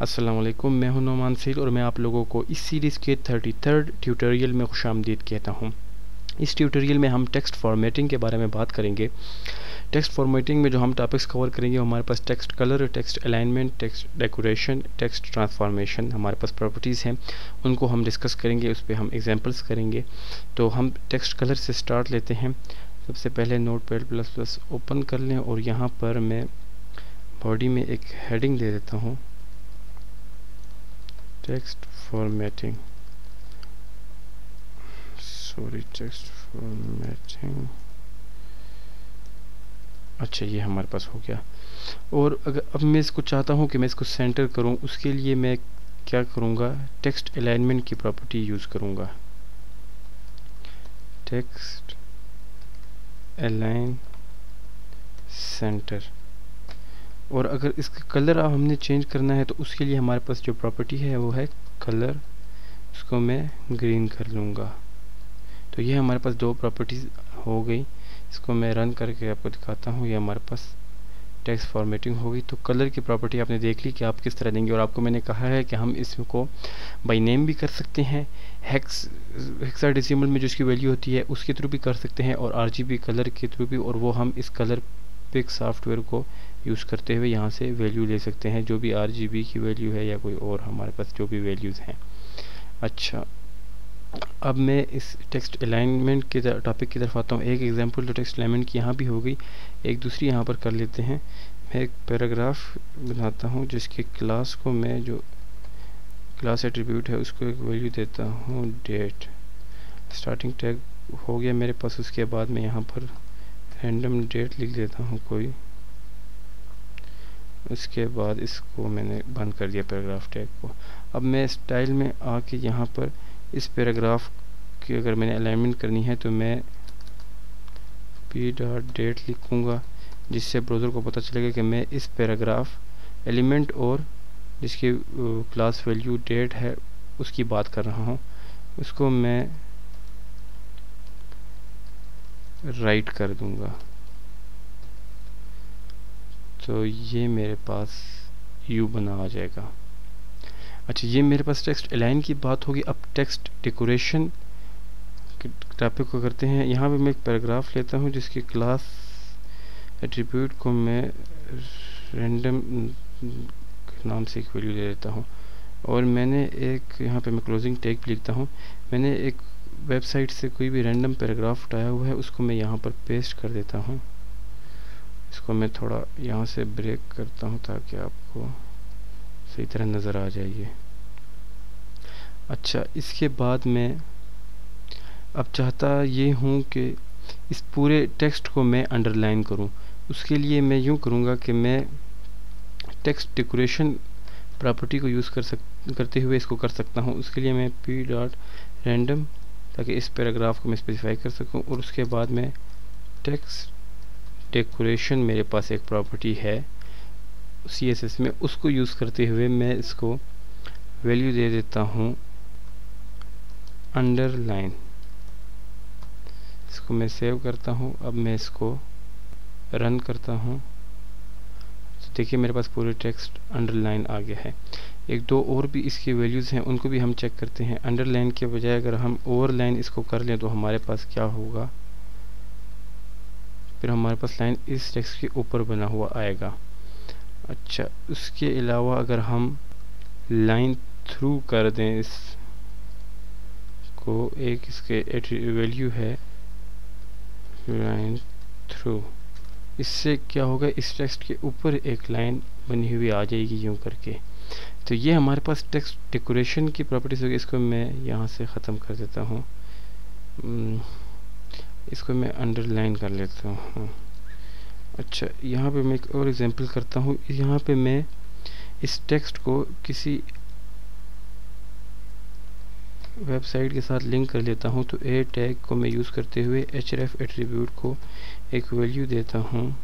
अस्सलाम वालेकुम, मैं हूं नोमान सईद और मैं आप लोगों को इस सीरीज़ के 33rd ट्यूटोरियल में खुशामदीद कहता हूं। इस ट्यूटोरियल में हम टेक्स्ट फॉर्मेटिंग के बारे में बात करेंगे। टेक्स्ट फॉर्मेटिंग में जो हम टॉपिक्स कवर करेंगे हमारे पास text colour, text alignment, text decoration, text transformation, हमारे पास प्रॉपर्टीज़ हैं, उनको हम डिस्कस करेंगे, उस पर हम एग्जांपल्स करेंगे। तो हम टेक्स्ट कलर से स्टार्ट लेते हैं। सबसे पहले नोटपैड++ ओपन कर लें और यहाँ पर मैं बॉडी में एक हेडिंग दे देता हूँ, टेक्स्ट फॉर्मेटिंग। टेक्स्ट फॉर्मेटिंग, अच्छा ये हमारे पास हो गया। और अगर अब मैं इसको चाहता हूँ कि मैं इसको सेंटर करूँ, उसके लिए मैं क्या करूँगा, टेक्स्ट अलाइनमेंट की प्रॉपर्टी यूज़ करूँगा, टेक्स्ट अलाइन सेंटर। और अगर इसका कलर अब हमने चेंज करना है तो उसके लिए हमारे पास जो प्रॉपर्टी है वो है कलर, उसको मैं ग्रीन कर लूँगा। तो ये हमारे पास दो प्रॉपर्टीज़ हो गई। इसको मैं रन करके आपको दिखाता हूँ। ये हमारे पास टेक्स्ट फॉर्मेटिंग होगी। तो कलर की प्रॉपर्टी आपने देख ली कि आप किस तरह देंगे, और आपको मैंने कहा है कि हम इसको बाई नेम भी कर सकते हैं, हेक्साडेसिमल में जो इसकी वैल्यू होती है उसके थ्रू भी कर सकते हैं, और RGB कलर के थ्रू भी। और वो हम इस कलर पिक सॉफ्टवेयर को यूज़ करते हुए यहाँ से वैल्यू ले सकते हैं, जो भी RGB की वैल्यू है या कोई और हमारे पास जो भी वैल्यूज़ हैं। अच्छा, अब मैं इस टेक्स्ट अलाइनमेंट के टॉपिक की तरफ आता हूँ। एक एग्जांपल तो टेक्स्ट अलाइनमेंट की यहाँ भी हो गई, एक दूसरी यहाँ पर कर लेते हैं। मैं एक पैराग्राफ बनाता हूँ जिसके क्लास को मैं, जो क्लास एट्रीब्यूट है उसको एक वैल्यू देता हूँ डेट। स्टार्टिंग टैग हो गया मेरे पास। उसके बाद मैं यहाँ पर रैंडम डेट लिख देता हूँ कोई। उसके बाद इसको मैंने बंद कर दिया पैराग्राफ टैग को। अब मैं स्टाइल में आके यहाँ पर इस पैराग्राफ की अगर मैंने अलाइनमेंट करनी है तो मैं p.date लिखूँगा, जिससे ब्राउज़र को पता चलेगा कि मैं इस पैराग्राफ एलिमेंट और जिसकी क्लास वैल्यू डेट है उसकी बात कर रहा हूँ। उसको मैं राइट कर दूँगा। तो ये मेरे पास यू बना आ जाएगा। अच्छा, ये मेरे पास टेक्स्ट अलाइन की बात होगी। अब टेक्स्ट डेकोरेशन के टॉपिक को करते हैं। यहाँ पे मैं एक पैराग्राफ लेता हूँ जिसकी क्लास एट्रीब्यूट को मैं रैंडम नाम से एक वैल्यू दे देता हूँ, और मैंने एक यहाँ पे मैं क्लोजिंग टैग भी लिखता हूँ। मैंने एक वेबसाइट से कोई भी रैंडम पैराग्राफ उठाया हुआ है, उसको मैं यहाँ पर पेस्ट कर देता हूँ। इसको मैं थोड़ा यहाँ से ब्रेक करता हूँ ताकि आपको सही तरह नज़र आ जाइए। अच्छा, इसके बाद मैं अब चाहता ये हूँ कि इस पूरे टेक्स्ट को मैं अंडरलाइन करूँ। उसके लिए मैं यूँ करूँगा कि मैं टेक्स्ट डेकोरेशन प्रॉपर्टी को यूज़ करते हुए इसको कर सकता हूँ। उसके लिए मैं p.random, ताकि इस पैराग्राफ को मैं स्पेसिफाई कर सकूँ, और उसके बाद मैं टेक्स्ट डेकोरेशन, मेरे पास एक प्रॉपर्टी है CSS में, उसको यूज़ करते हुए मैं इसको वैल्यू दे देता हूँ अंडरलाइन। इसको मैं सेव करता हूँ। अब मैं इसको रन करता हूँ तो देखिए मेरे पास पूरे टेक्स्ट अंडरलाइन आ गया है। एक दो और भी इसकी वैल्यूज़ हैं, उनको भी हम चेक करते हैं। अंडरलाइन के बजाय अगर हम ओवरलाइन इसको कर लें तो हमारे पास क्या होगा, फिर हमारे पास लाइन इस टेक्स्ट के ऊपर बना हुआ आएगा। अच्छा, उसके अलावा अगर हम लाइन थ्रू कर दें इस को, एक इसके वैल्यू है लाइन थ्रू, इससे क्या होगा, इस टेक्स्ट के ऊपर एक लाइन बनी हुई आ जाएगी यूँ करके। तो ये हमारे पास टेक्स्ट डेकोरेशन की प्रॉपर्टीज होगी। इसको मैं यहाँ से ख़त्म कर देता हूँ, इसको मैं अंडरलाइन कर लेता हूँ। अच्छा, यहाँ पे मैं एक और एग्जांपल करता हूँ। यहाँ पे मैं इस टेक्स्ट को किसी वेबसाइट के साथ लिंक कर लेता हूँ। तो ए टैग को मैं यूज़ करते हुए href एट्रीब्यूट को एक वैल्यू देता हूँ,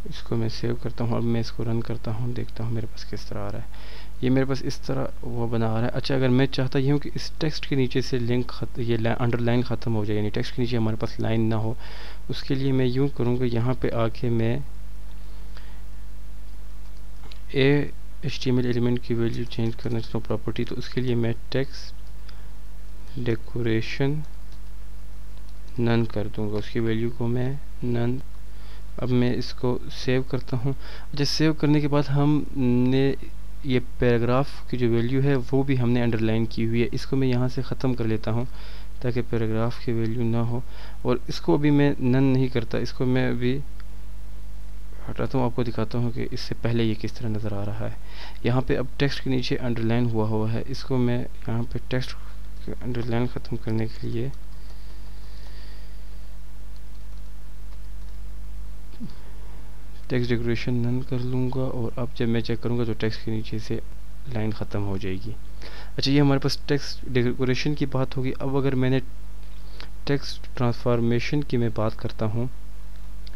इसको मैं सेव करता हूँ। अब मैं इसको रन करता हूँ, देखता हूँ मेरे पास किस तरह आ रहा है। ये मेरे पास इस तरह वो बना आ रहा है। अच्छा, अगर मैं चाहता ये हूँ कि इस टेक्स्ट के नीचे से लिंक ये अंडरलाइन ख़त्म हो जाए, यानी टेक्स्ट के नीचे हमारे पास लाइन ना हो, उसके लिए मैं यूँ करूँगा, यहाँ पे आके मैं HTML एलिमेंट की वैल्यू चेंज करना चाहता हूँ प्रॉपर्टी, तो उसके लिए मैं टेक्स्ट डेकोरेशन नन कर दूंगा, उसकी वैल्यू को मैं नन। अब मैं इसको सेव करता हूँ। अच्छा, सेव करने के बाद हमने ये पैराग्राफ की जो वैल्यू है वो भी हमने अंडरलाइन की हुई है, इसको मैं यहाँ से ख़त्म कर लेता हूँ ताकि पैराग्राफ की वैल्यू ना हो, और इसको अभी मैं नन नहीं करता, इसको मैं अभी हटाता हूँ, आपको दिखाता हूँ कि इससे पहले ये किस तरह नज़र आ रहा है। यहाँ पे अब टेक्स्ट के नीचे अंडरलाइन हुआ है, इसको मैं यहाँ पे टेक्स्ट अंडरलाइन ख़त्म करने के लिए टेक्स्ट डेकोरेशन नन कर लूँगा, और अब जब मैं चेक करूँगा तो टेक्स्ट के नीचे से लाइन ख़त्म हो जाएगी। अच्छा, ये हमारे पास टेक्स्ट डेकोरेशन की बात होगी। अब अगर मैंने टेक्स्ट ट्रांसफॉर्मेशन की मैं बात करता हूँ,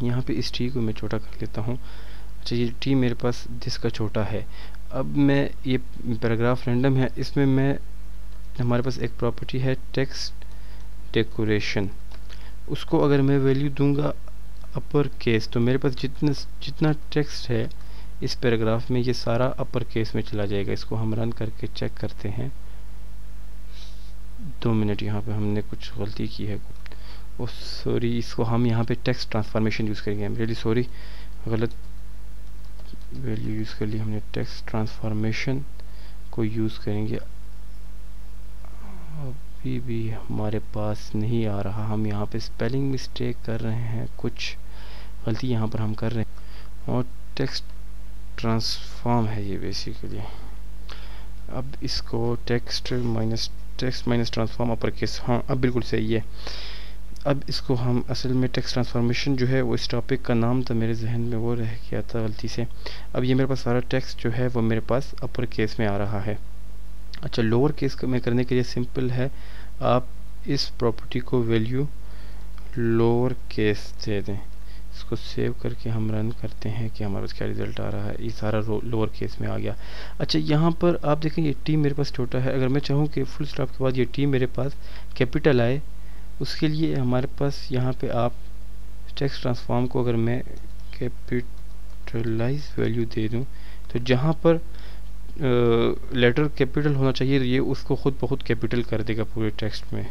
यहाँ पे इस टी को मैं छोटा कर लेता हूँ। अच्छा, ये टी मेरे पास जिसका छोटा है। अब मैं ये पैराग्राफ रैंडम है, इसमें मैं हमारे पास एक प्रॉपर्टी है टेक्स्ट डेकोरेशन, उसको अगर मैं वैल्यू दूंगा अपर केस, तो मेरे पास जितना टेक्स्ट है इस पैराग्राफ में ये सारा अपर केस में चला जाएगा। इसको हम रन करके चेक करते हैं। 2 मिनट, यहाँ पे हमने कुछ गलती की है, ओ सॉरी, इसको हम यहाँ पे टेक्स्ट ट्रांसफॉर्मेशन यूज़ करेंगे। रियली सॉरी, गलत वैल्यू यूज़ कर ली हमने, टेक्स्ट ट्रांसफॉर्मेशन को यूज़ करेंगे। अभी भी हमारे पास नहीं आ रहा, हम यहाँ पे स्पेलिंग मिस्टेक कर रहे हैं, कुछ गलती यहाँ पर हम कर रहे हैं, और टेक्स्ट ट्रांसफॉर्म है ये बेसिकली। अब इसको text minus transform upper case, हाँ अब बिल्कुल सही है। अब इसको हम असल में टेक्स्ट ट्रांसफॉर्मेशन जो है वो इस टॉपिक का नाम था मेरे जहन में, वो रह गया था गलती से। अब ये मेरे पास सारा टेक्स्ट जो है वो मेरे पास अपर केस में आ रहा है। अच्छा, लोअर केस में करने के लिए सिंपल है, आप इस प्रॉपर्टी को वैल्यू लोअर केस दे दें। इसको सेव करके हम रन करते हैं कि हमारे पास क्या रिज़ल्ट आ रहा है। ये सारा लोअर केस में आ गया। अच्छा, यहाँ पर आप देखें ये टी मेरे पास छोटा है, अगर मैं चाहूँ कि फुल स्टॉप के बाद ये टी मेरे पास कैपिटल आए, उसके लिए हमारे पास यहाँ पे आप टेक्स्ट ट्रांसफॉर्म को अगर मैं कैपिटलाइज वैल्यू दे दूँ, तो जहाँ पर लेटर कैपिटल होना चाहिए ये उसको खुद ब खुद कैपिटल कर देगा पूरे टेक्स्ट में।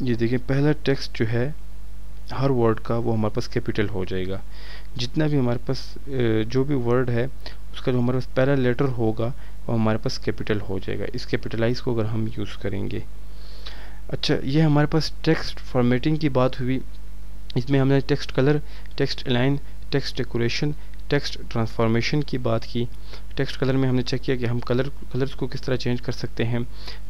ये देखिए, पहला टेक्स्ट जो है हर वर्ड का वो हमारे पास कैपिटल हो जाएगा। जितना भी हमारे पास जो भी वर्ड है उसका जो हमारे पास पहला लेटर होगा वो हमारे पास कैपिटल हो जाएगा। इस कैपिटलाइज को अगर हम यूज़ करेंगे। अच्छा, ये हमारे पास टेक्स्ट फॉर्मेटिंग की बात हुई। इसमें हमने text colour, text align, text decoration, text transformation की बात की। टेक्स्ट कलर में हमने चेक किया कि हम कलर्स को किस तरह चेंज कर सकते हैं।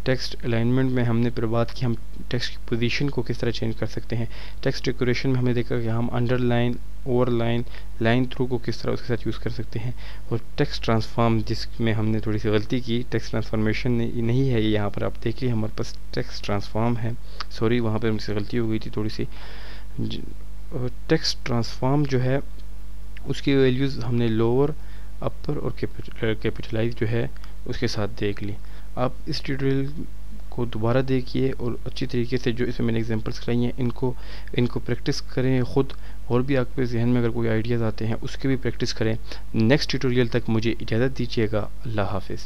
टेक्स्ट अलाइनमेंट में हमने फिर बात की हम टेक्स्ट की पोजीशन को किस तरह चेंज कर सकते हैं। टेक्स्ट डेकोरेशन में हमने देखा कि हम अंडरलाइन, ओवरलाइन, लाइन थ्रू को किस तरह उसके साथ यूज़ कर सकते हैं। और टेक्स्ट ट्रांसफॉर्म, जिसमें हमने थोड़ी सी गलती की, टेक्स्ट ट्रांसफॉर्मेशन नहीं है ये, यहाँ पर आप देख लीजिए हमारे पास टेक्स्ट ट्रांसफॉर्म है, सॉरी वहाँ पर मुझसे गलती हो गई थी थोड़ी सी। टेक्स्ट ट्रांसफॉर्म जो है उसकी वैल्यूज़ हमने लोअर, अपर और कैपिटलाइज जो है उसके साथ देख ली। आप इस ट्यूटोरियल को दोबारा देखिए और अच्छी तरीके से जो इसमें मैंने एग्जांपल्स कराई हैं इनको प्रैक्टिस करें खुद, और भी आपके जहन में अगर कोई आइडियाज़ आते हैं उसकी भी प्रैक्टिस करें। नेक्स्ट ट्यूटोरियल तक मुझे इजाज़त दीजिएगा। अल्लाह हाफिज़।